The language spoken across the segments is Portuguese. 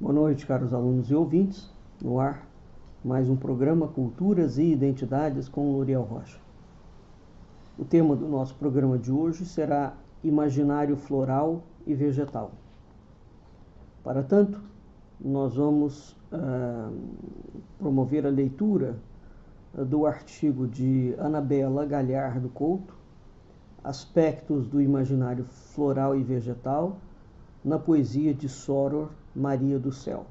Boa noite, caros alunos e ouvintes. No ar, mais um programa Culturas e Identidades com Luriel Rocha. O tema do nosso programa de hoje será Imaginário Floral e Vegetal. Para tanto, nós vamos promover a leitura do artigo de Anabela Galhardo Couto, Aspectos do Imaginário Floral e Vegetal, na poesia de Soror Maria do Céu.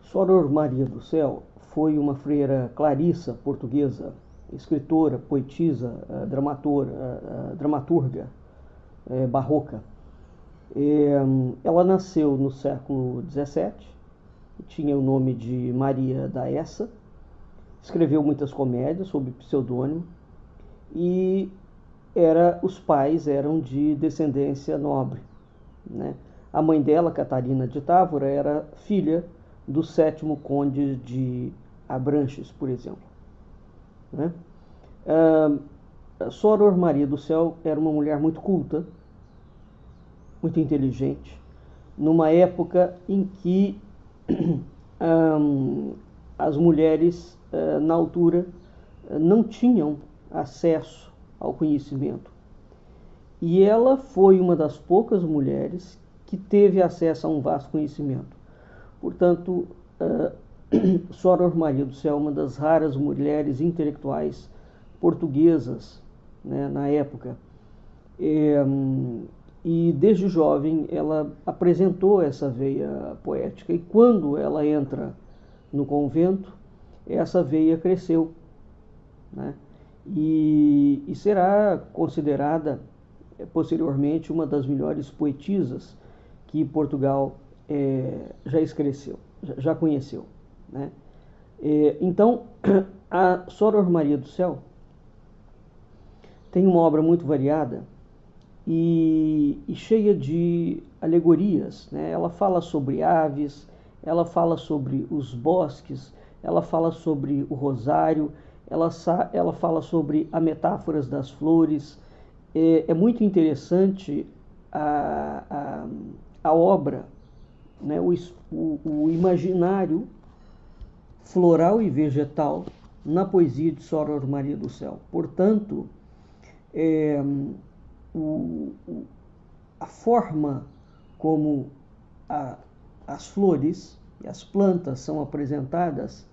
Soror Maria do Céu foi uma freira clarissa portuguesa, escritora, poetisa, dramaturga barroca. Ela nasceu no século XVII, tinha o nome de Maria da Essa, escreveu muitas comédias sob pseudônimo e os pais eram de descendência nobre, né? A mãe dela, Catarina de Távora, era filha do 7º conde de Abranches, por exemplo, né? Soror Maria do Céu era uma mulher muito culta, muito inteligente, numa época em que as mulheres, na altura, não tinham acesso ao conhecimento. E ela foi uma das poucas mulheres que teve acesso a um vasto conhecimento. Portanto, Soror Maria do Céu é uma das raras mulheres intelectuais portuguesas, né, na época. E desde jovem ela apresentou essa veia poética. E quando ela entra no convento, essa veia cresceu, né? E será considerada posteriormente uma das melhores poetisas que Portugal já conheceu, né? Então, a Soror Maria do Céu tem uma obra muito variada e cheia de alegorias, né? Ela fala sobre aves, ela fala sobre os bosques, ela fala sobre o rosário, ela fala sobre as metáforas das flores. É muito interessante a obra, né? O imaginário floral e vegetal na poesia de Soror Maria do Céu. Portanto, a forma como as flores e as plantas são apresentadas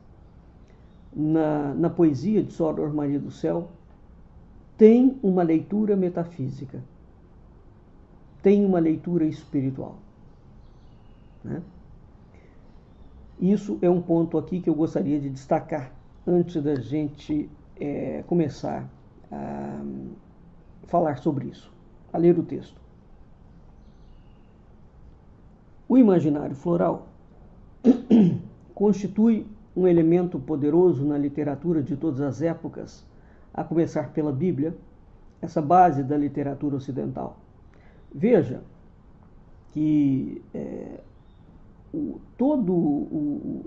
na poesia de Soror Maria do Céu tem uma leitura metafísica, tem uma leitura espiritual, né? Isso é um ponto aqui que eu gostaria de destacar antes da gente começar a falar sobre isso, a ler o texto. O imaginário floral constitui um elemento poderoso na literatura de todas as épocas, a começar pela Bíblia, essa base da literatura ocidental. Veja que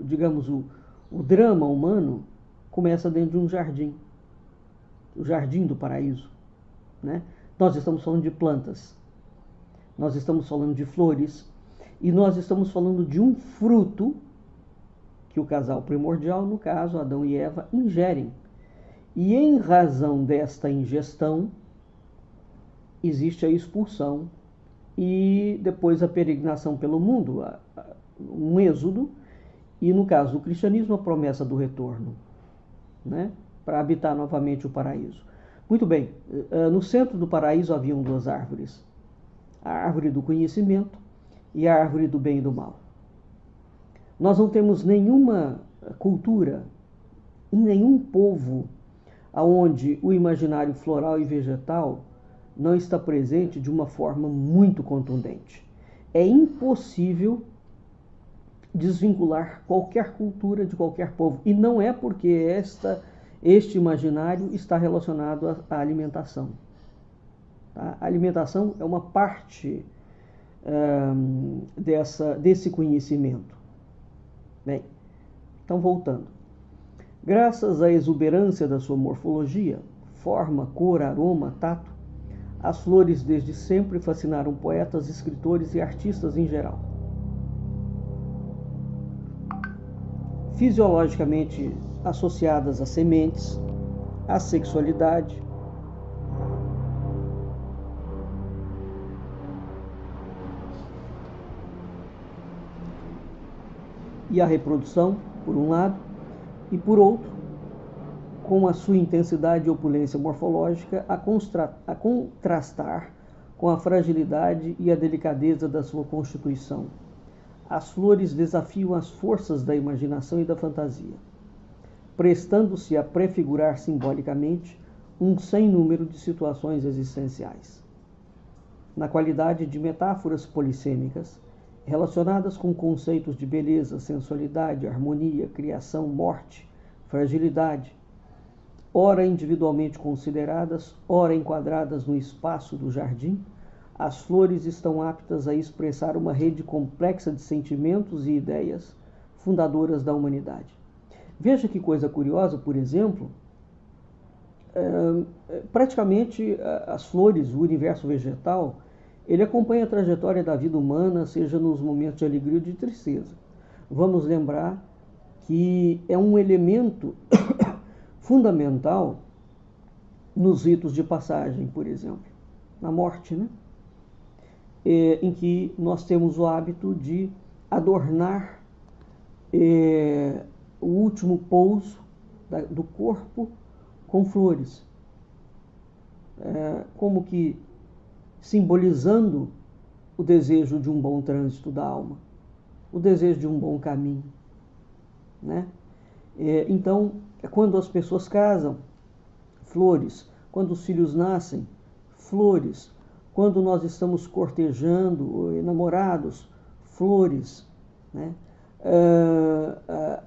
digamos, o drama humano começa dentro de um jardim, o jardim do paraíso, né? Nós estamos falando de plantas, nós estamos falando de flores e nós estamos falando de um fruto que o casal primordial, no caso Adão e Eva, ingerem. E em razão desta ingestão, existe a expulsão e depois a peregrinação pelo mundo, um êxodo, e no caso do cristianismo, a promessa do retorno, né, para habitar novamente o paraíso. Muito bem, no centro do paraíso haviam 2 árvores, a árvore do conhecimento e a árvore do bem e do mal. Nós não temos nenhuma cultura, em nenhum povo, onde o imaginário floral e vegetal não está presente de uma forma muito contundente. É impossível desvincular qualquer cultura de qualquer povo. E não é porque este imaginário está relacionado à alimentação. Tá? A alimentação é uma parte desse conhecimento. Bem, então voltando. Graças à exuberância da sua morfologia, forma, cor, aroma, tato, As flores desde sempre fascinaram poetas, escritores e artistas em geral. Fisiologicamente associadas às sementes, à sexualidade, e à reprodução, por um lado, e por outro, com a sua intensidade e opulência morfológica, a contrastar com a fragilidade e a delicadeza da sua constituição. As flores desafiam as forças da imaginação e da fantasia, prestando-se a prefigurar simbolicamente um sem número de situações existenciais. Na qualidade de metáforas polissêmicas, relacionadas com conceitos de beleza, sensualidade, harmonia, criação, morte, fragilidade, ora individualmente consideradas, ora enquadradas no espaço do jardim, as flores estão aptas a expressar uma rede complexa de sentimentos e ideias fundadoras da humanidade. Veja que coisa curiosa, por exemplo, praticamente as flores, o universo vegetal, ele acompanha a trajetória da vida humana, seja nos momentos de alegria ou de tristeza. Vamos lembrar que é um elemento fundamental nos ritos de passagem, por exemplo, na morte, né? Em que nós temos o hábito de adornar o último pouso do corpo com flores, como que simbolizando o desejo de um bom trânsito da alma, o desejo de um bom caminho, né? Então, quando as pessoas casam, flores. Quando os filhos nascem, flores. Quando nós estamos cortejando, namorados, flores, né?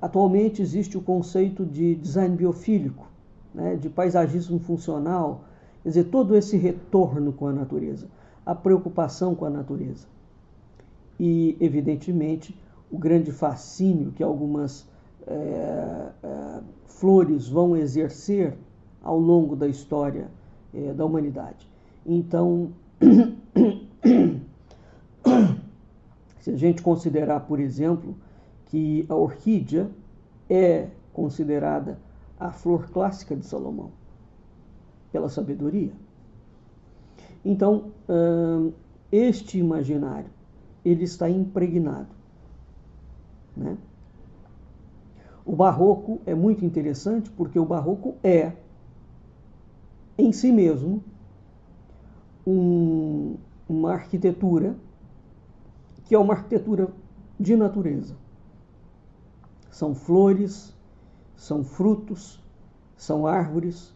Atualmente existe o conceito de design biofílico, né? De paisagismo funcional, quer dizer, todo esse retorno com a natureza, a preocupação com a natureza. E, evidentemente, o grande fascínio que algumas flores vão exercer ao longo da história da humanidade. Então, se a gente considerar, por exemplo, que a orquídea é considerada a flor clássica de Salomão, pela sabedoria. Então, este imaginário, ele está impregnado, né? O barroco é muito interessante porque o barroco é, em si mesmo, uma arquitetura que é uma arquitetura de natureza. São flores, são frutos, são árvores,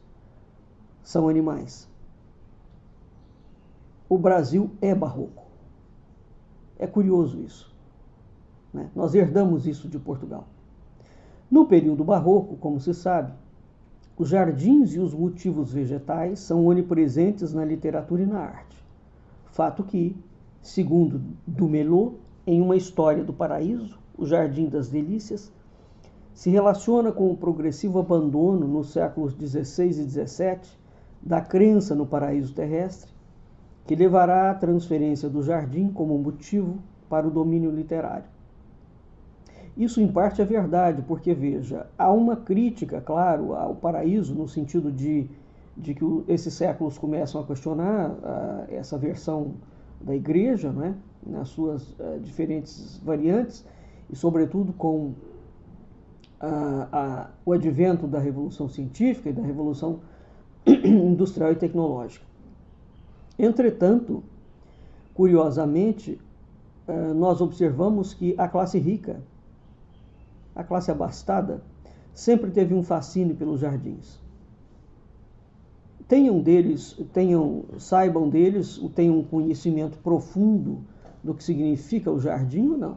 são animais. O Brasil é barroco. É curioso isso, né? Nós herdamos isso de Portugal. No período barroco, como se sabe, os jardins e os motivos vegetais são onipresentes na literatura e na arte. Fato que, segundo Dumelot, em Uma História do Paraíso, o Jardim das Delícias, se relaciona com o progressivo abandono nos séculos XVI e XVII da crença no paraíso terrestre, que levará à transferência do jardim como motivo para o domínio literário. Isso, em parte, é verdade, porque, veja, há uma crítica, claro, ao paraíso, no sentido de que esses séculos começam a questionar essa versão da igreja, né, nas suas diferentes variantes, e, sobretudo, com o advento da Revolução Científica e da Revolução Industrial e Tecnológica. Entretanto, curiosamente, nós observamos que a classe rica, a classe abastada, sempre teve um fascínio pelos jardins. Saibam deles, tenham um conhecimento profundo do que significa o jardim ou não,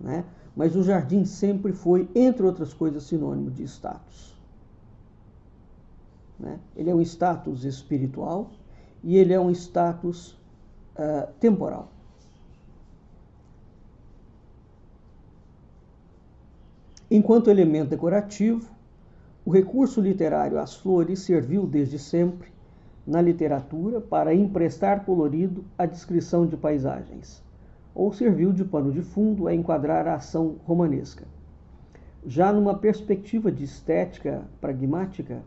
né? Mas o jardim sempre foi, entre outras coisas, sinônimo de status, né? Ele é um status espiritual e ele é um status temporal. Enquanto elemento decorativo, o recurso literário às flores serviu desde sempre, na literatura para emprestar colorido à descrição de paisagens, ou serviu de pano de fundo a enquadrar a ação romanesca. Já numa perspectiva de estética pragmática,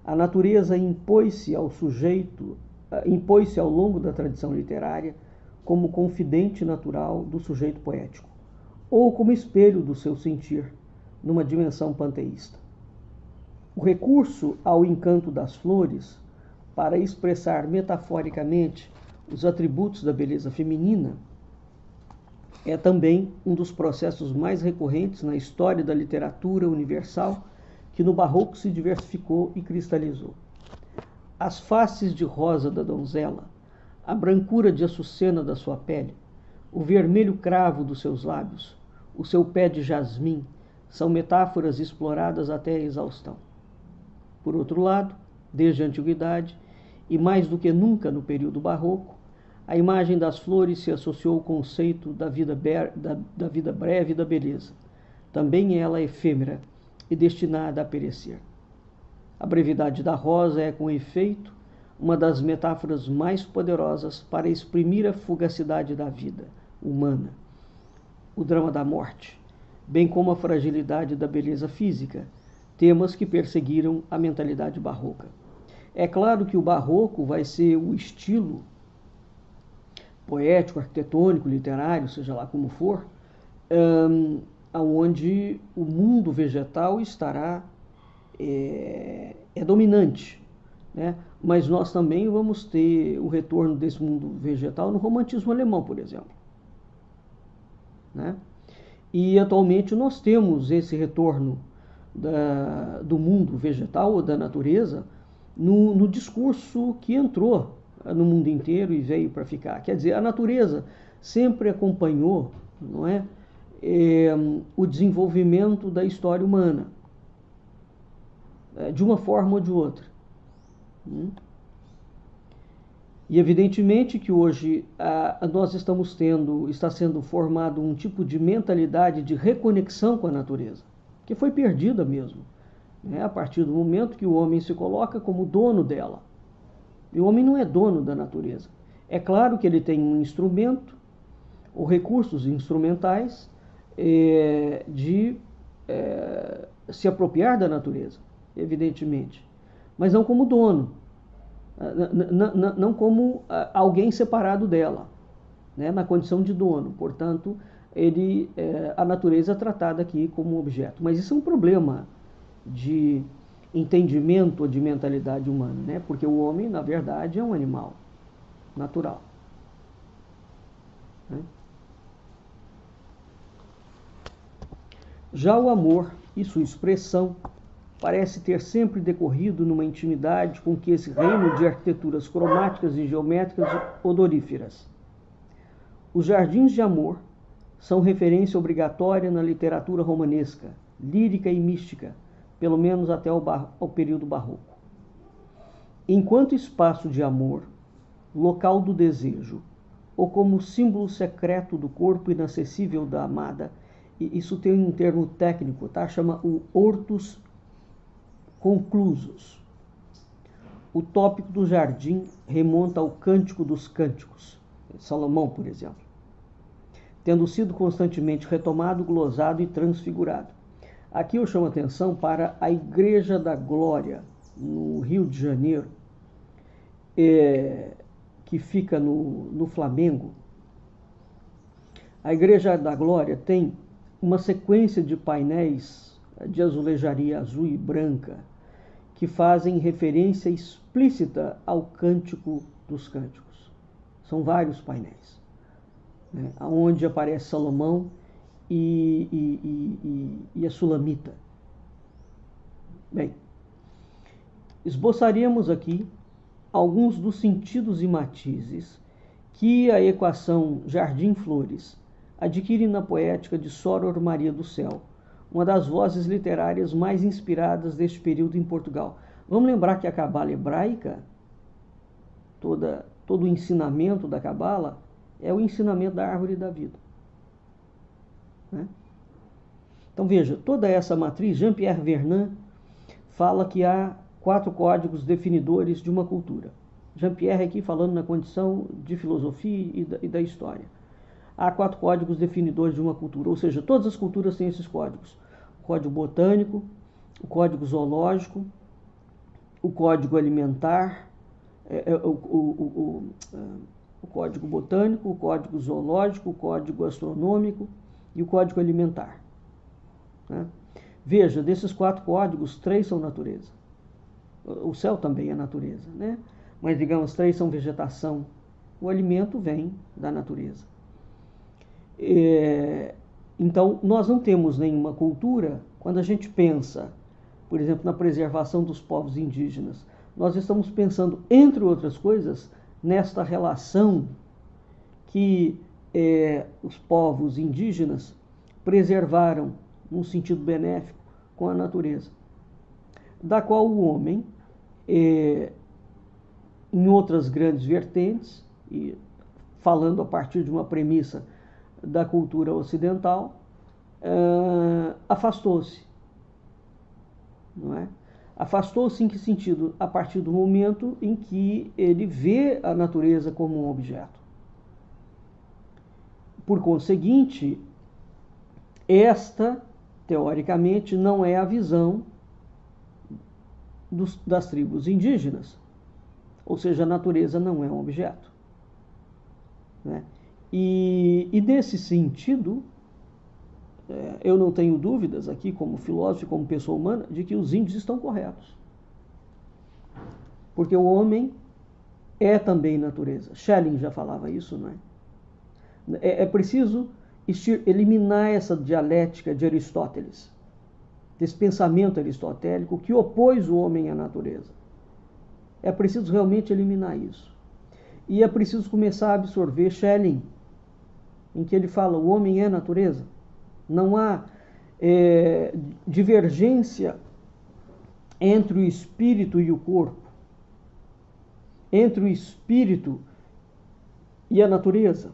a natureza impôs-se ao sujeito, impôs-se ao longo da tradição literária como confidente natural do sujeito poético, ou como espelho do seu sentir, numa dimensão panteísta. O recurso ao encanto das flores para expressar metaforicamente os atributos da beleza feminina é também um dos processos mais recorrentes na história da literatura universal, que no Barroco se diversificou e cristalizou. As faces de rosa da donzela, a brancura de açucena da sua pele, o vermelho cravo dos seus lábios, o seu pé de jasmim, são metáforas exploradas até a exaustão. Por outro lado, desde a antiguidade, e mais do que nunca no período barroco, a imagem das flores se associou ao conceito da vida breve e da beleza, também ela efêmera e destinada a perecer. A brevidade da rosa é, com efeito, uma das metáforas mais poderosas para exprimir a fugacidade da vida humana, o drama da morte, bem como a fragilidade da beleza física, temas que perseguiram a mentalidade barroca. É claro que o barroco vai ser o estilo poético, arquitetônico, literário, seja lá como for, onde o mundo vegetal estará dominante, né? Mas nós também vamos ter o retorno desse mundo vegetal no romantismo alemão, por exemplo, né? E atualmente nós temos esse retorno do mundo vegetal ou da natureza no discurso que entrou no mundo inteiro e veio para ficar. Quer dizer, a natureza sempre acompanhou, não é, o desenvolvimento da história humana, de uma forma ou de outra. E evidentemente que hoje nós está sendo formado um tipo de mentalidade de reconexão com a natureza, que foi perdida mesmo, né, a partir do momento que o homem se coloca como dono dela. E o homem não é dono da natureza. É claro que ele tem um instrumento, ou recursos instrumentais, de se apropriar da natureza, evidentemente, mas não como dono, não como alguém separado dela, né, na condição de dono. Portanto, a natureza é tratada aqui como um objeto. Mas isso é um problema de entendimento ou de mentalidade humana, né? Porque o homem, na verdade, é um animal natural, né? Já o amor e sua expressão parece ter sempre decorrido numa intimidade com que esse reino de arquiteturas cromáticas e geométricas odoríferas. Os jardins de amor são referência obrigatória na literatura romanesca, lírica e mística, pelo menos até ao período barroco. Enquanto espaço de amor, local do desejo, ou como símbolo secreto do corpo inacessível da amada, e isso tem um termo técnico, tá? Chama o hortus conclusus. O tópico do jardim remonta ao Cântico dos Cânticos, Salomão, por exemplo, tendo sido constantemente retomado, glosado e transfigurado. Aqui eu chamo a atenção para a Igreja da Glória, no Rio de Janeiro, que fica no Flamengo. A Igreja da Glória tem uma sequência de painéis de azulejaria azul e branca que fazem referência explícita ao Cântico dos Cânticos. São vários painéis, né, onde aparece Salomão e a Sulamita. Bem, esboçaríamos aqui alguns dos sentidos e matizes que a equação Jardim-Flores adquire na poética de Soror Maria do Céu, uma das vozes literárias mais inspiradas deste período em Portugal. Vamos lembrar que a Cabala hebraica, todo o ensinamento da Cabala é o ensinamento da árvore da vida, né? Então veja, toda essa matriz, Jean-Pierre Vernant fala que há 4 códigos definidores de uma cultura. Jean-Pierre aqui falando na condição de filosofia e da história. Há 4 códigos definidores de uma cultura, ou seja, todas as culturas têm esses códigos. O código botânico, o código zoológico, o código alimentar, o código botânico, o código zoológico, o código astronômico e o código alimentar. Né? Veja, desses 4 códigos, 3 são natureza. O céu também é natureza, né? Mas, digamos, 3 são vegetação. O alimento vem da natureza. Então, nós não temos nenhuma cultura, quando a gente pensa, por exemplo, na preservação dos povos indígenas, nós estamos pensando, entre outras coisas, nesta relação que os povos indígenas preservaram, num sentido benéfico, com a natureza, da qual o homem, em outras grandes vertentes, e falando a partir de uma premissa da cultura ocidental, afastou-se. Não é? Afastou-se em que sentido? A partir do momento em que ele vê a natureza como um objeto. Por conseguinte, esta, teoricamente, não é a visão das tribos indígenas. Ou seja, a natureza não é um objeto. Né? E nesse sentido, eu não tenho dúvidas aqui, como filósofo e como pessoa humana, de que os índios estão corretos. Porque o homem é também natureza. Schelling já falava isso, não é? É preciso eliminar essa dialética de Aristóteles, desse pensamento aristotélico que opôs o homem à natureza. É preciso realmente eliminar isso. E é preciso começar a absorver Schelling, em que ele fala: o homem é natureza. Não há divergência entre o espírito e o corpo, entre o espírito e a natureza.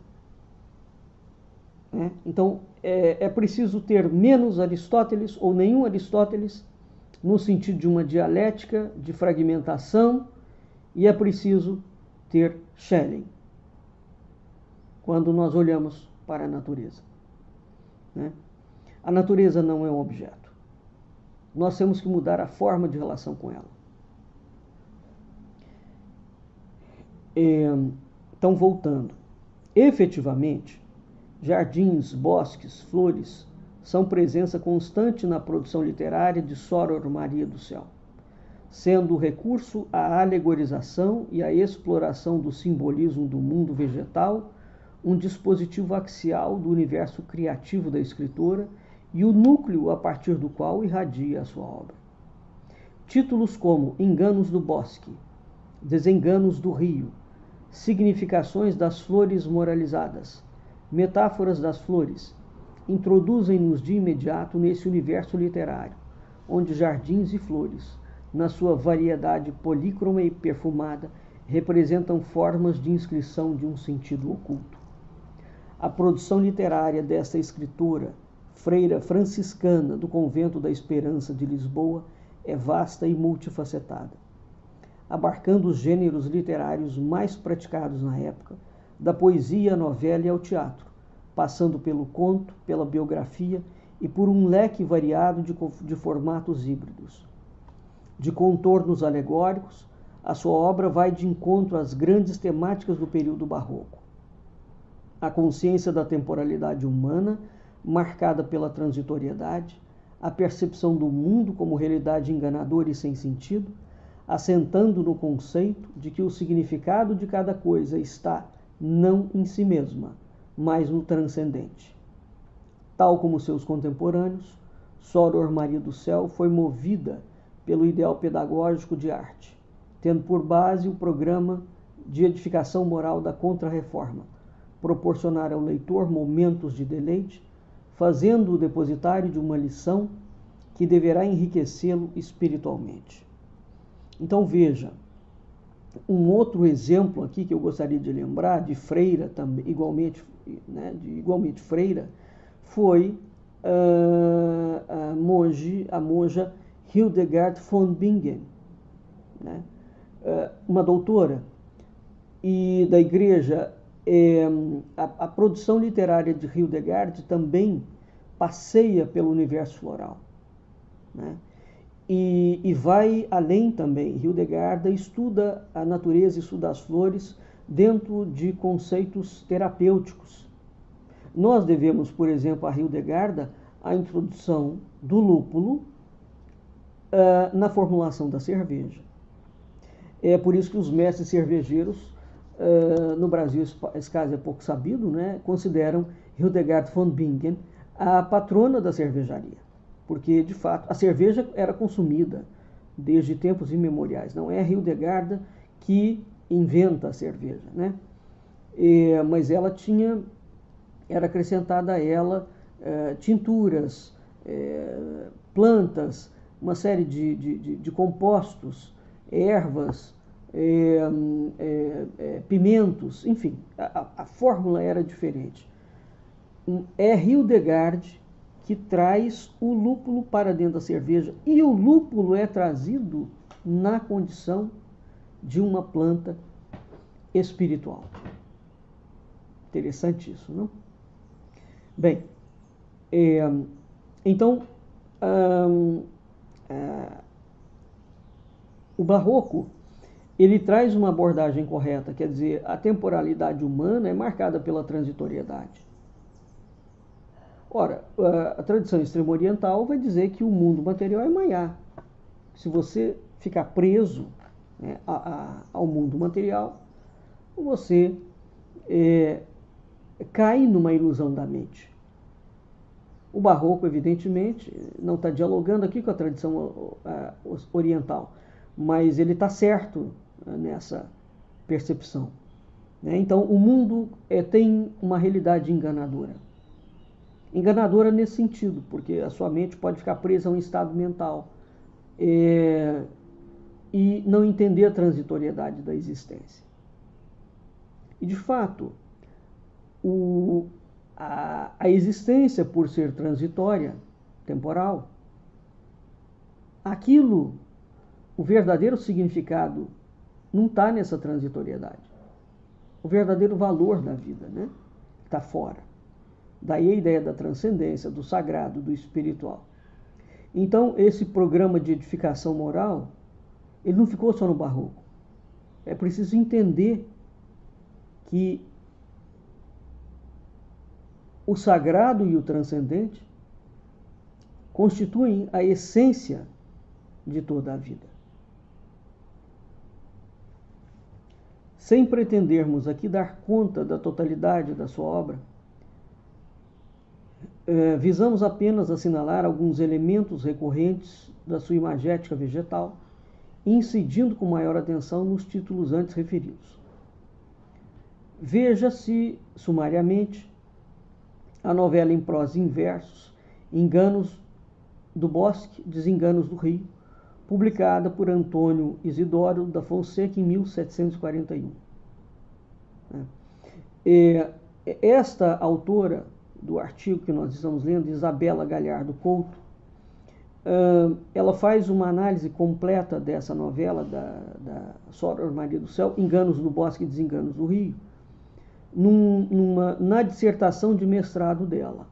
Então, é preciso ter menos Aristóteles ou nenhum Aristóteles, no sentido de uma dialética de fragmentação, e é preciso ter Schelling, quando nós olhamos para a natureza. A natureza não é um objeto. Nós temos que mudar a forma de relação com ela. Então, voltando. Efetivamente, jardins, bosques, flores são presença constante na produção literária de Soror Maria do Céu, sendo o recurso à alegorização e à exploração do simbolismo do mundo vegetal um dispositivo axial do universo criativo da escritora e o núcleo a partir do qual irradia a sua obra. Títulos como Enganos do Bosque, Desenganos do Rio, Significações das Flores Moralizadas, Metáforas das Flores, introduzem-nos de imediato nesse universo literário, onde jardins e flores, na sua variedade polícroma e perfumada, representam formas de inscrição de um sentido oculto. A produção literária desta escritora, freira franciscana do Convento da Esperança de Lisboa, é vasta e multifacetada, abarcando os gêneros literários mais praticados na época, da poesia à novela e ao teatro, passando pelo conto, pela biografia e por um leque variado de formatos híbridos. De contornos alegóricos, a sua obra vai de encontro às grandes temáticas do período barroco. A consciência da temporalidade humana, marcada pela transitoriedade, a percepção do mundo como realidade enganadora e sem sentido, assentando no conceito de que o significado de cada coisa está não em si mesma, mas no transcendente. Tal como seus contemporâneos, Soror Maria do Céu foi movida pelo ideal pedagógico de arte, tendo por base o programa de edificação moral da Contra-Reforma, proporcionar ao leitor momentos de deleite, fazendo-o depositário de uma lição que deverá enriquecê-lo espiritualmente. Então veja, um outro exemplo aqui que eu gostaria de lembrar, de freira também, igualmente freira, foi a monja Hildegard von Bingen, uma doutora e da igreja, a produção literária de Hildegard também passeia pelo universo floral, né? E vai além também. Hildegard estuda a natureza, estuda as flores dentro de conceitos terapêuticos. Nós devemos, por exemplo, a Hildegard a introdução do lúpulo na formulação da cerveja. É por isso que os mestres cervejeiros, no Brasil, esse caso é pouco sabido, né, consideram Hildegard von Bingen a patrona da cervejaria. Porque, de fato, a cerveja era consumida desde tempos imemoriais. Não é a Hildegard que inventa a cerveja, né? Mas ela era acrescentada a ela tinturas, plantas, uma série de compostos, ervas, pimentos, enfim, a fórmula era diferente. É Hildegard que traz o lúpulo para dentro da cerveja, e o lúpulo é trazido na condição de uma planta espiritual. Interessante isso, não? Bem, então, o barroco, ele traz uma abordagem correta, quer dizer, a temporalidade humana é marcada pela transitoriedade. Ora, a tradição extremo-oriental vai dizer que o mundo material é maiá. Se você ficar preso, né, ao mundo material, você cai numa ilusão da mente. O barroco, evidentemente, não está dialogando aqui com a tradição oriental, mas ele está certo nessa percepção, né? Então, o mundo tem uma realidade enganadora. Enganadora nesse sentido, porque a sua mente pode ficar presa a um estado mental e não entender a transitoriedade da existência. E, de fato, a existência, por ser transitória, temporal, o verdadeiro significado não está nessa transitoriedade. O verdadeiro valor da vida, né, está fora. Daí a ideia da transcendência, do sagrado, do espiritual. Então, esse programa de edificação moral, ele não ficou só no barroco. É preciso entender que o sagrado e o transcendente constituem a essência de toda a vida. Sem pretendermos aqui dar conta da totalidade da sua obra, visamos apenas assinalar alguns elementos recorrentes da sua imagética vegetal, incidindo com maior atenção nos títulos antes referidos. Veja-se, sumariamente, a novela em prosa e em versos, Enganos do Bosque, Desenganos do Rio, publicada por Antônio Isidoro da Fonseca em 1741. Esta autora do artigo que nós estamos lendo, Isabela Galhardo Couto, ela faz uma análise completa dessa novela da Soror Maria do Céu, Enganos do Bosque e Desenganos do Rio, na dissertação de mestrado dela,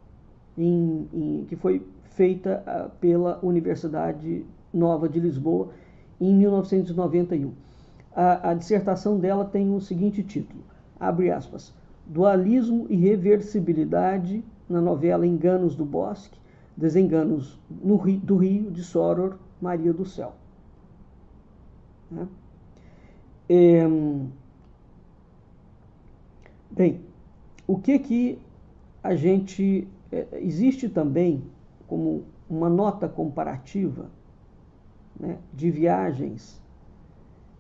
que foi feita pela Universidade Nova de Lisboa em 1991. A dissertação dela tem o seguinte título, abre aspas, Dualismo e reversibilidade na novela Enganos do Bosque, Desenganos do Rio, de Soror Maria do Céu. Bem, o que a gente... existe também, como uma nota comparativa, né, de viagens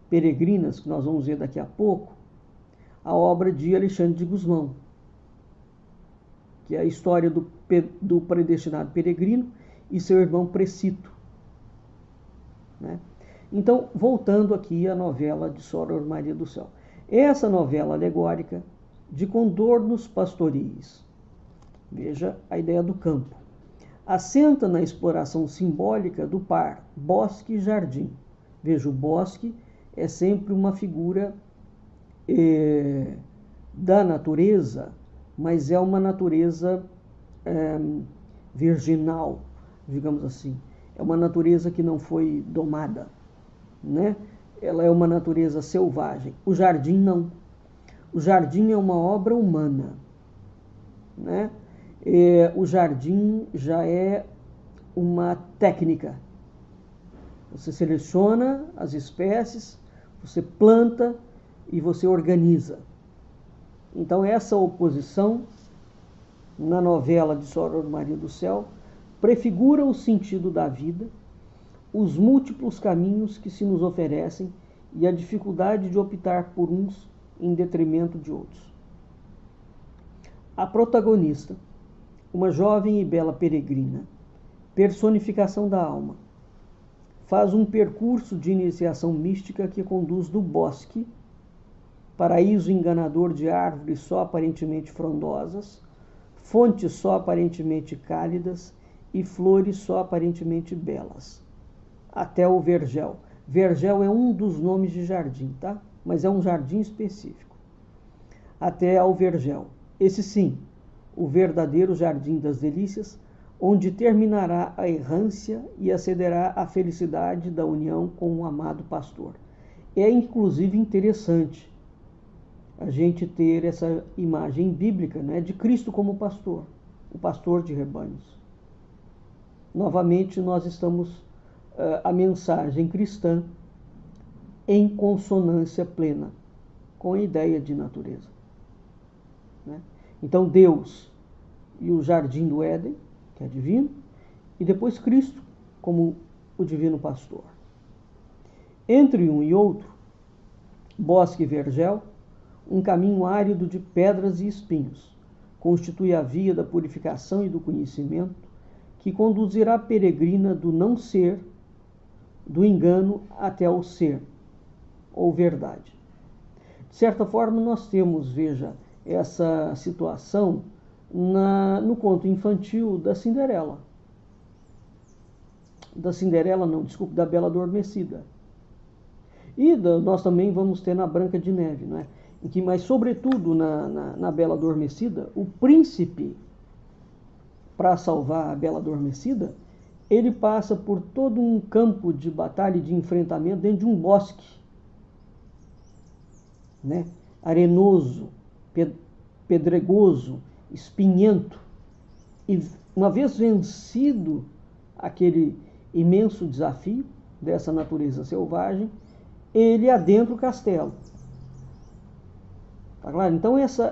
peregrinas, que nós vamos ver daqui a pouco, a obra de Alexandre de Gusmão, que é a história do predestinado peregrino e seu irmão Precito, né? Então, voltando aqui à novela de Soror Maria do Céu. Essa novela alegórica de contornos pastoris, veja a ideia do campo, assenta na exploração simbólica do par bosque e jardim. Veja, o bosque é sempre uma figura da natureza, mas é uma natureza virginal, digamos assim. É uma natureza que não foi domada, né? Ela é uma natureza selvagem. O jardim não. O jardim é uma obra humana, né? O jardim já é uma técnica. Você seleciona as espécies, você planta e você organiza. Então essa oposição na novela de Soror Maria do Céu prefigura o sentido da vida, os múltiplos caminhos que se nos oferecem e a dificuldade de optar por uns em detrimento de outros. A protagonista, uma jovem e bela peregrina, personificação da alma, faz um percurso de iniciação mística que conduz do bosque, paraíso enganador de árvores só aparentemente frondosas, fontes só aparentemente cálidas e flores só aparentemente belas, até o vergel. Vergel é um dos nomes de jardim, tá? Mas é um jardim específico. Até ao vergel. Esse sim, o verdadeiro jardim das delícias, onde terminará a errância e acederá à felicidade da união com o amado pastor. É inclusive interessante a gente ter essa imagem bíblica, né, de Cristo como pastor, o pastor de rebanhos. Novamente, nós estamos a mensagem cristã em consonância plena com a ideia de natureza, né? Então, Deus e o jardim do Éden, que é divino, e depois Cristo como o divino pastor. Entre um e outro, bosque e vergel, um caminho árido de pedras e espinhos, constitui a via da purificação e do conhecimento, que conduzirá a peregrina do não ser, do engano até ao ser, ou verdade. De certa forma, nós temos, veja, essa situação no conto infantil da Cinderela. Da Bela Adormecida. E nós também vamos ter na Branca de Neve, não é? Mas sobretudo na Bela Adormecida, o príncipe, para salvar a Bela Adormecida, ele passa por todo um campo de batalha e de enfrentamento dentro de um bosque, né? Arenoso, pedregoso, espinhento. E uma vez vencido aquele imenso desafio dessa natureza selvagem, ele adentra o castelo. Tá claro? Então essa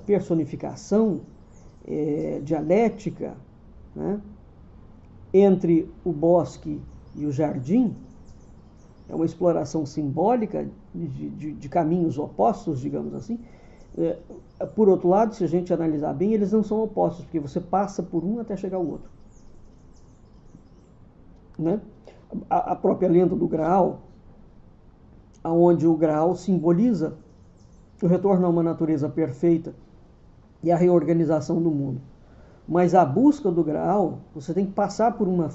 personificação dialética, né, entre o bosque e o jardim é uma exploração simbólica de caminhos opostos, digamos assim. Por outro lado, se a gente analisar bem, eles não são opostos, porque você passa por um até chegar ao outro, né? A própria lenda do Graal, onde o Graal simboliza o retorno a uma natureza perfeita e a reorganização do mundo. Mas a busca do Graal, você tem que passar por uma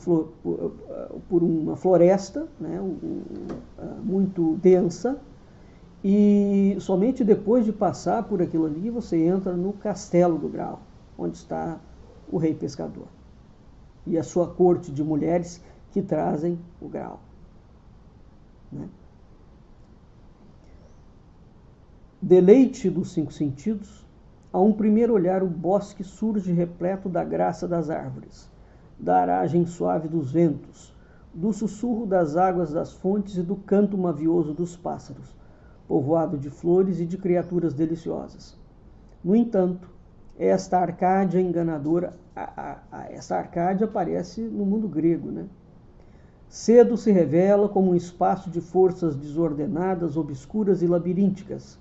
floresta, né, muito densa, e somente depois de passar por aquilo ali, você entra no castelo do Graal, onde está o rei pescador e a sua corte de mulheres que trazem o Graal, né? Deleite dos 5 sentidos, a um primeiro olhar o bosque surge repleto da graça das árvores, da aragem suave dos ventos, do sussurro das águas das fontes e do canto mavioso dos pássaros, povoado de flores e de criaturas deliciosas. No entanto, esta Arcádia enganadora, essa Arcádia aparece no mundo grego, né? Cedo se revela como um espaço de forças desordenadas, obscuras e labirínticas.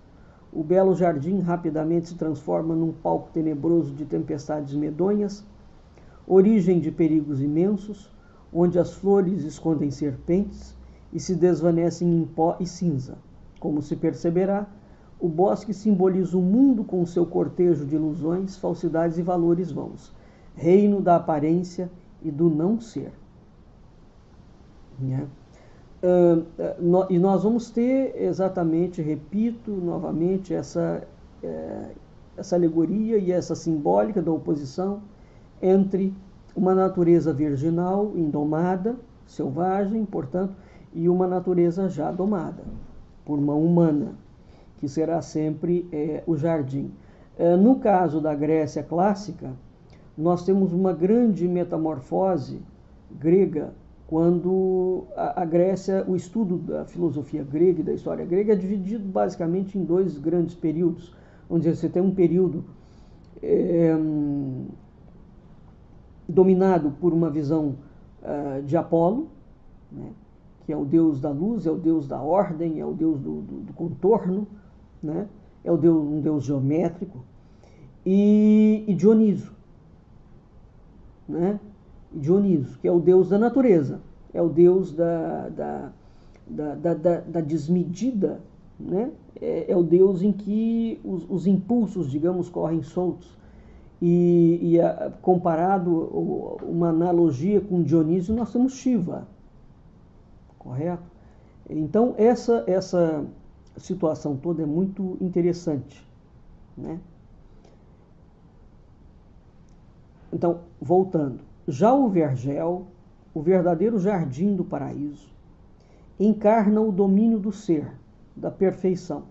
O belo jardim rapidamente se transforma num palco tenebroso de tempestades medonhas, origem de perigos imensos, onde as flores escondem serpentes e se desvanecem em pó e cinza. Como se perceberá, o bosque simboliza o mundo com seu cortejo de ilusões, falsidades e valores vãos, reino da aparência e do não ser. E nós vamos ter exatamente, repito novamente, essa alegoria e essa simbólica da oposição entre uma natureza virginal, indomada, selvagem, portanto, e uma natureza já domada por mão humana, que será sempre o jardim. No caso da Grécia clássica, nós temos uma grande metamorfose grega, quando a Grécia, o estudo da filosofia grega e da história grega é dividido basicamente em dois grandes períodos. Vamos dizer, você tem um período dominado por uma visão de Apolo, né, que é o deus da luz, é o deus da ordem, é o deus do contorno, né, é um deus geométrico, e Dioniso, né, Dioniso, que é o deus da natureza, é o deus da desmedida, né, é o deus em que os impulsos, digamos, correm soltos. E comparado, uma analogia com Dionísio, nós temos Shiva, correto? Então, essa situação toda é muito interessante, né? Então, voltando. Já o vergel, o verdadeiro jardim do paraíso, encarna o domínio do ser, da perfeição.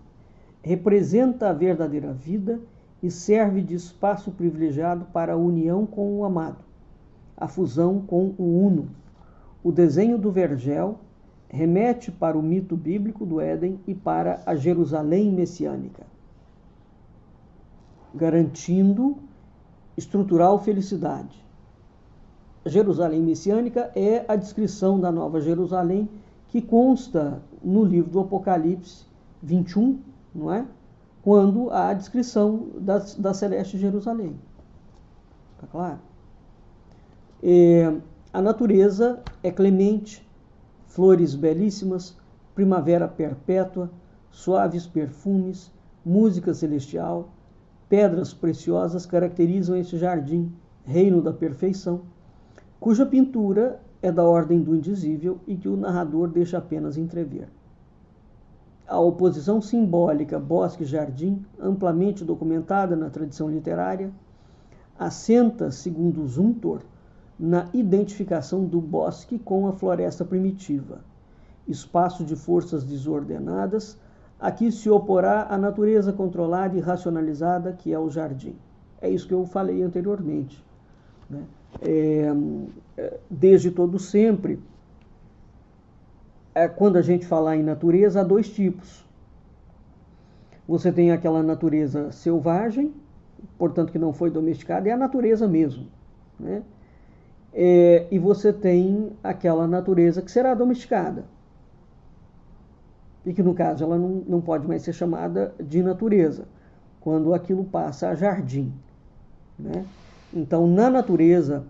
Representa a verdadeira vida e serve de espaço privilegiado para a união com o amado, a fusão com o uno. O desenho do vergel remete para o mito bíblico do Éden e para a Jerusalém messiânica, garantindo estrutural felicidade. A Jerusalém messiânica é a descrição da Nova Jerusalém que consta no livro do Apocalipse 21, não é? Quando há a descrição da celeste Jerusalém. Está claro? A natureza é clemente, flores belíssimas, primavera perpétua, suaves perfumes, música celestial, pedras preciosas caracterizam este jardim, reino da perfeição, cuja pintura é da ordem do indizível e que o narrador deixa apenas entrever. A oposição simbólica bosque-jardim, amplamente documentada na tradição literária, assenta, segundo Zumthor, na identificação do bosque com a floresta primitiva, espaço de forças desordenadas, a que se oporá a natureza controlada e racionalizada que é o jardim. É isso que eu falei anteriormente, né? Desde todo sempre, quando a gente falar em natureza, há dois tipos. Você tem aquela natureza selvagem, portanto que não foi domesticada, é a natureza mesmo, né? E você tem aquela natureza que será domesticada, e que no caso ela não pode mais ser chamada de natureza, quando aquilo passa a jardim, né? Então, na natureza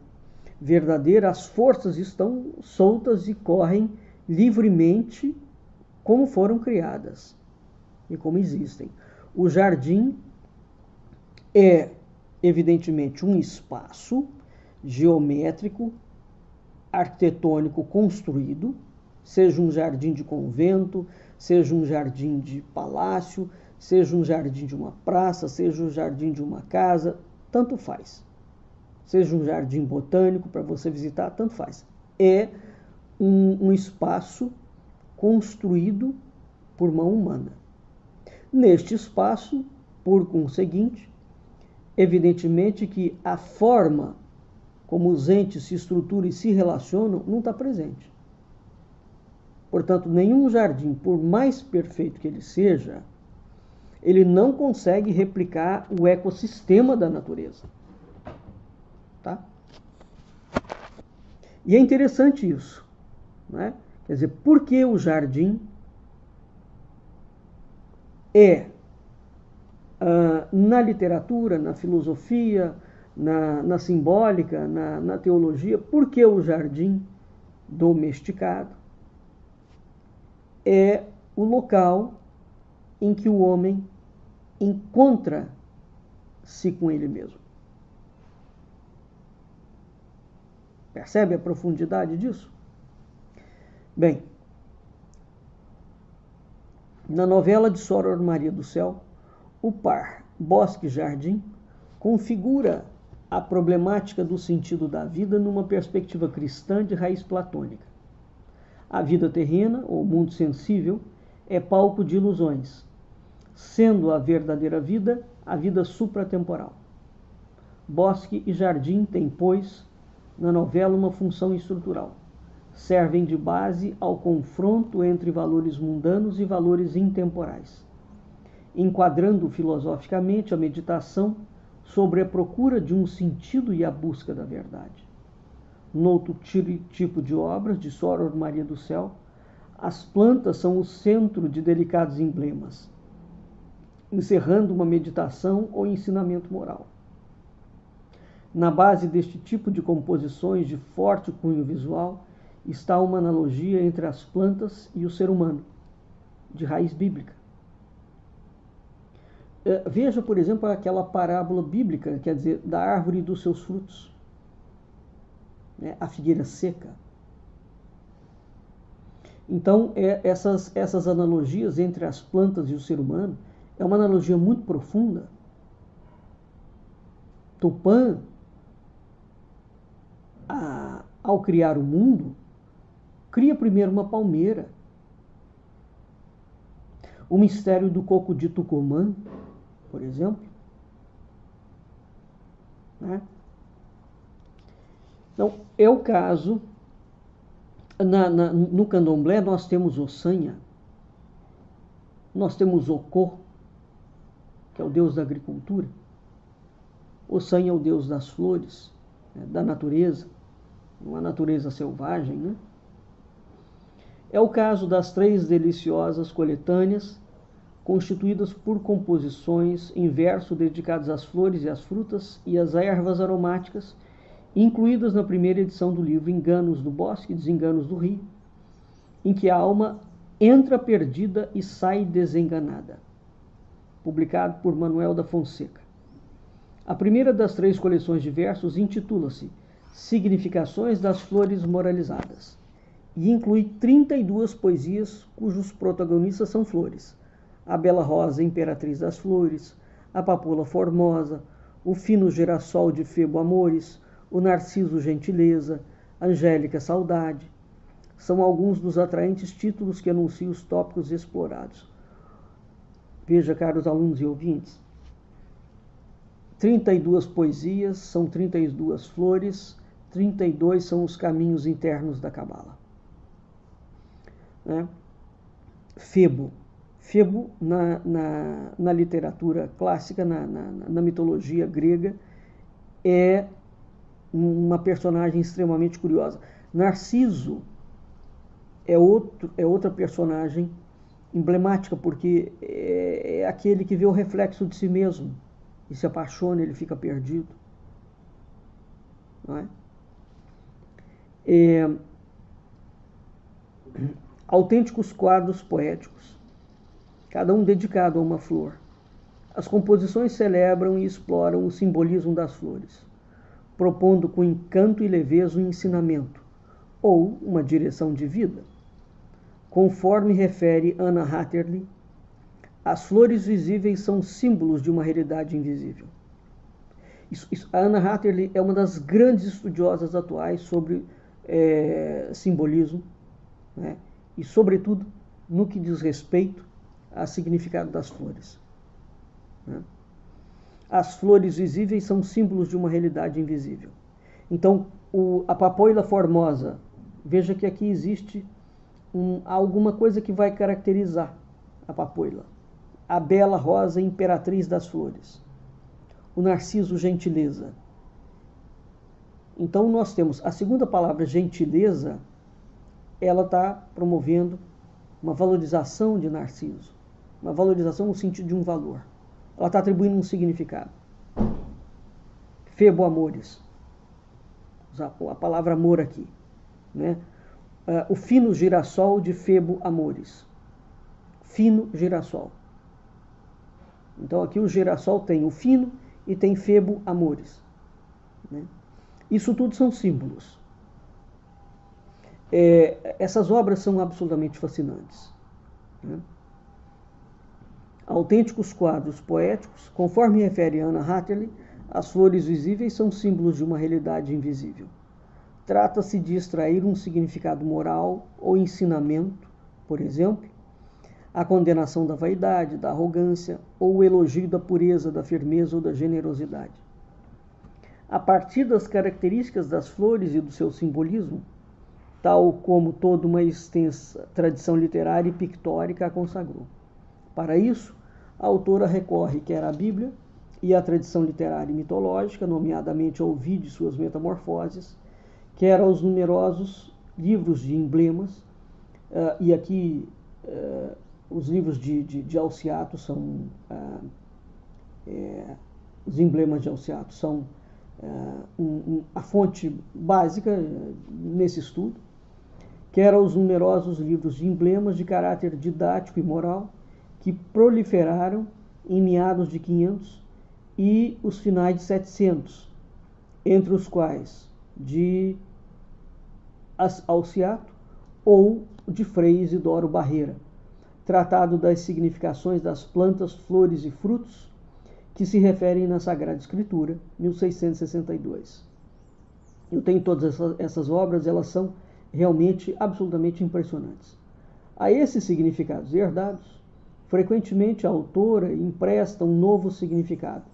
verdadeira, as forças estão soltas e correm livremente como foram criadas e como existem. O jardim é, evidentemente, um espaço geométrico, arquitetônico construído, seja um jardim de convento, seja um jardim de palácio, seja um jardim de uma praça, seja um jardim de uma casa, tanto faz. Seja um jardim botânico para você visitar, tanto faz. É um espaço construído por mão humana. Neste espaço, por conseguinte, evidentemente que a forma como os entes se estruturam e se relacionam não está presente. Portanto, nenhum jardim, por mais perfeito que ele seja, ele não consegue replicar o ecossistema da natureza. Tá? E é interessante isso, né? Quer dizer, por que o jardim é, na literatura, na filosofia, na simbólica, na teologia, por que o jardim domesticado é o local em que o homem encontra-se com ele mesmo? Percebe a profundidade disso? Bem, Na novela de Soror Maria do Céu, o par bosque-jardim configura a problemática do sentido da vida numa perspectiva cristã de raiz platônica. A vida terrena, ou mundo sensível, é palco de ilusões, sendo a verdadeira vida a vida supratemporal. Bosque e jardim têm, pois, na novela uma função estrutural. Servem de base ao confronto entre valores mundanos e valores intemporais, enquadrando filosoficamente a meditação sobre a procura de um sentido e a busca da verdade. Noutro tipo de obras de Soror Maria do Céu, as plantas são o centro de delicados emblemas, encerrando uma meditação ou ensinamento moral. Na base deste tipo de composições de forte cunho visual está uma analogia entre as plantas e o ser humano, de raiz bíblica. Veja, por exemplo, aquela parábola bíblica, quer dizer, da árvore e dos seus frutos, né? A figueira seca. Então, essas analogias entre as plantas e o ser humano é uma analogia muito profunda. Tupã, ao criar o mundo, cria primeiro uma palmeira. O mistério do coco de Tucumã, por exemplo, né? Então, é o caso, no candomblé nós temos Ossanha, nós temos Ocô, que é o deus da agricultura. Ossanha é o deus das flores, né, da natureza, uma natureza selvagem, né? É o caso das 3 deliciosas coletâneas, constituídas por composições em verso dedicadas às flores e às frutas e às ervas aromáticas, incluídas na primeira edição do livro Enganos do Bosque e Desenganos do Rio, em que a alma entra perdida e sai desenganada, publicado por Manuel da Fonseca. A primeira das 3 coleções de versos intitula-se Significações das Flores Moralizadas e inclui 32 poesias cujos protagonistas são flores: a bela rosa imperatriz das flores, a papoula formosa, o fino girassol de Febo Amores, o narciso gentileza, Angélica saudade. São alguns dos atraentes títulos que anunciam os tópicos explorados. Veja, caros alunos e ouvintes, 32 poesias, são 32 flores, 32 são os caminhos internos da Cabala. Né? Febo. Febo, na literatura clássica, na mitologia grega, é uma personagem extremamente curiosa. Narciso é outra personagem emblemática, porque é aquele que vê o reflexo de si mesmo e se apaixona, ele fica perdido. Não é? Autênticos quadros poéticos, cada um dedicado a uma flor. As composições celebram e exploram o simbolismo das flores, propondo com encanto e leveza um ensinamento ou uma direção de vida. Conforme refere Anna Hatterley, as flores visíveis são símbolos de uma realidade invisível. A Anna Hatterley é uma das grandes estudiosas atuais sobre simbolismo, né? E, sobretudo, no que diz respeito ao significado das flores. Né? As flores visíveis são símbolos de uma realidade invisível. Então, a papoula formosa, veja que aqui existe alguma coisa que vai caracterizar a papoula. A bela rosa imperatriz das flores. O narciso gentileza. Então, nós temos a segunda palavra, gentileza, ela está promovendo uma valorização de Narciso, uma valorização no sentido de um valor. Ela está atribuindo um significado. Febo Amores, usar a palavra amor aqui, né? O fino girassol de Febo Amores. Fino girassol. Então aqui o girassol tem o fino e tem Febo Amores, né? Isso tudo são símbolos. Essas obras são absolutamente fascinantes, né? autênticos quadros poéticos, conforme refere Anna Hatherley, as flores visíveis são símbolos de uma realidade invisível. Trata-se de extrair um significado moral ou ensinamento, por exemplo, a condenação da vaidade, da arrogância, ou o elogio da pureza, da firmeza ou da generosidade. A partir das características das flores e do seu simbolismo, tal como toda uma extensa tradição literária e pictórica a consagrou. Para isso, a autora recorre quer à Bíblia e à tradição literária e mitológica, nomeadamente ao Ovídio e suas Metamorfoses, quer aos numerosos livros de emblemas, e aqui os livros de Alciato são, os emblemas de Alciato são a fonte básica nesse estudo, quer aos numerosos livros de emblemas de caráter didático e moral que proliferaram em meados de 500 e os finais de 700, entre os quais de Alciato ou de Frei Isidoro Barreira, tratado das significações das plantas, flores e frutos que se referem na Sagrada Escritura, 1662. Eu tenho todas essas obras, elas são realmente absolutamente impressionantes. A esses significados herdados, frequentemente a autora empresta um novo significado,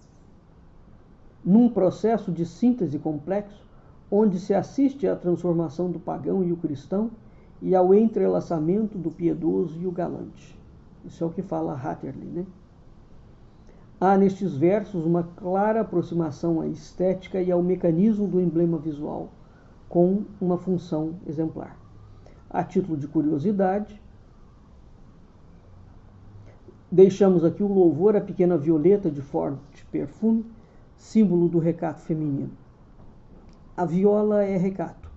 num processo de síntese complexo, onde se assiste à transformação do pagão e o cristão e ao entrelaçamento do piedoso e o galante. Isso é o que fala Hatherley, né? Há nestes versos uma clara aproximação à estética e ao mecanismo do emblema visual, com uma função exemplar. A título de curiosidade, deixamos aqui o louvor à pequena violeta de forte perfume, símbolo do recato feminino. A viola é recato,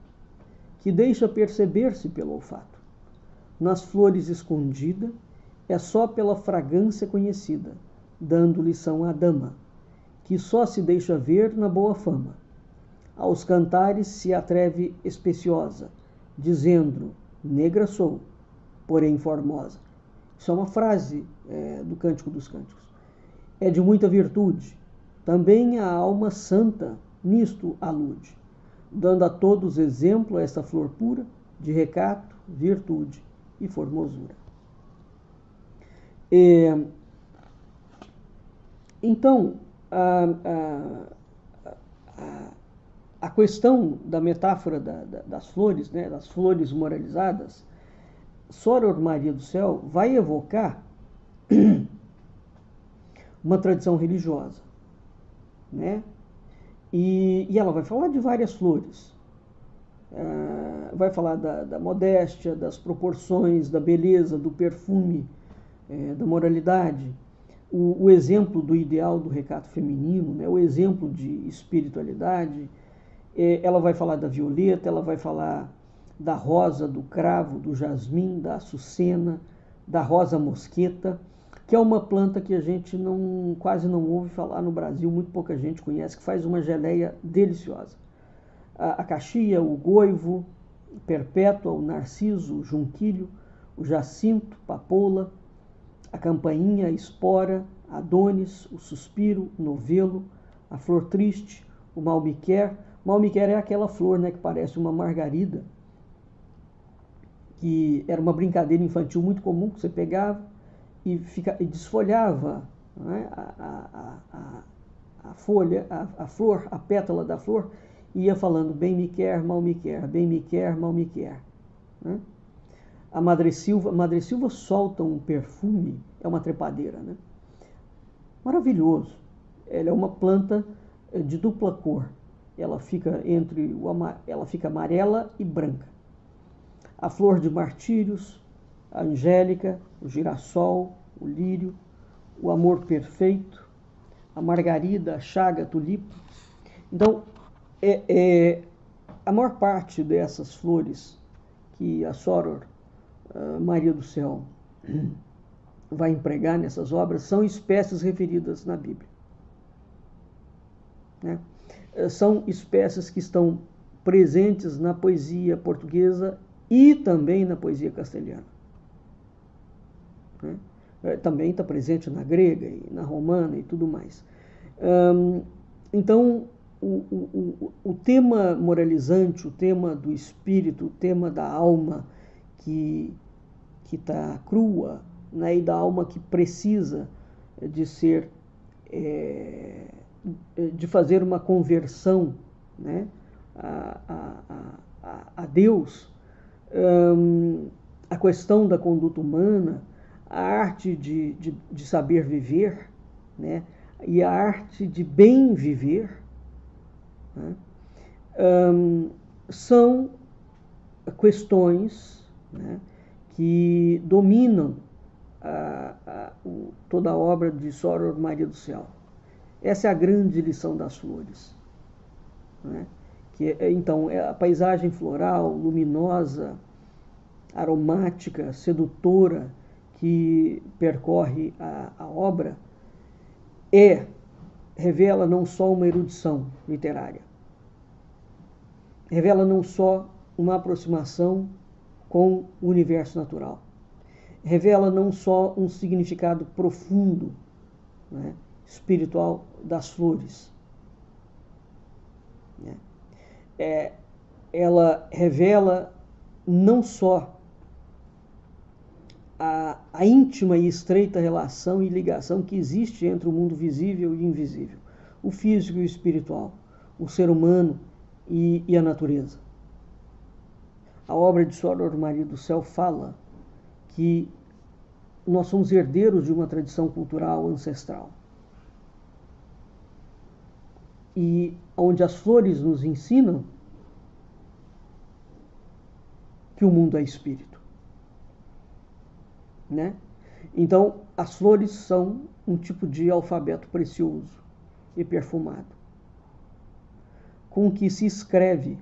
que deixa perceber-se pelo olfato. Nas flores escondida, é só pela fragrância conhecida, dando lição à dama, que só se deixa ver na boa fama. Aos cantares se atreve especiosa, dizendo, negra sou, porém formosa. Isso é uma frase do Cântico dos Cânticos. É de muita virtude. Também a alma santa nisto alude, dando a todos exemplo a essa flor pura de recato, virtude e formosura. Então, a questão da metáfora das flores, né, das flores moralizadas, Soror Maria do Céu vai evocar uma tradição religiosa, né? E ela vai falar de várias flores. Vai falar da modéstia, das proporções, da beleza, do perfume, da moralidade, o exemplo do ideal do recato feminino, né? O exemplo de espiritualidade. Ela vai falar da violeta, ela vai falar da rosa, do cravo, do jasmim, da açucena, da rosa mosqueta, que é uma planta que a gente quase não ouve falar no Brasil, muito pouca gente conhece, que faz uma geleia deliciosa. A caxia, o goivo, perpétua, o narciso, o junquilho, o jacinto, papoula, a campainha, a espora, a adonis, o suspiro, o novelo, a flor triste, o malmiquer. Malmiquer é aquela flor, né, que parece uma margarida, que era uma brincadeira infantil muito comum, que você pegava e desfolhava, né, a folha, a flor, a pétala da flor, e ia falando bem me quer, mal me quer, bem me quer, mal me quer. Né? A madressilva solta um perfume, é uma trepadeira, né? Maravilhoso. Ela é uma planta de dupla cor. Ela fica ela fica amarela e branca. A flor de martírios, a angélica, o girassol, o lírio, o amor perfeito, a margarida, a chaga, a tulipa. Então, a maior parte dessas flores que a Soror Maria do Céu vai empregar nessas obras são espécies referidas na Bíblia. Né? São espécies que estão presentes na poesia portuguesa e também na poesia castelhana. Né? também está presente na grega e na romana e tudo mais. Então, o tema moralizante, o tema do espírito, o tema da alma que está crua, né, e da alma que precisa de ser, de fazer uma conversão, né, a Deus, a questão da conduta humana, a arte de saber viver, né, e a arte de bem viver, né, são questões, né, que dominam toda a obra de Soror Maria do Céu. Essa é a grande lição das flores, né? Então, a paisagem floral, luminosa, aromática, sedutora, que percorre a obra, revela não só uma erudição literária, revela não só uma aproximação com o universo natural, revela não só um significado profundo, né, espiritual das flores, né? Ela revela não só a íntima e estreita relação e ligação que existe entre o mundo visível e invisível, o físico e o espiritual, o ser humano e a natureza. A obra de Soror Maria do Céu fala que nós somos herdeiros de uma tradição cultural ancestral, e onde as flores nos ensinam que o mundo é espírito, né? Então, as flores são um tipo de alfabeto precioso e perfumado, com que se escreve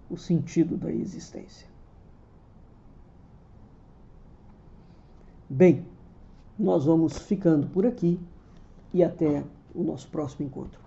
o sentido da existência. Bem, nós vamos ficando por aqui e até o nosso próximo encontro.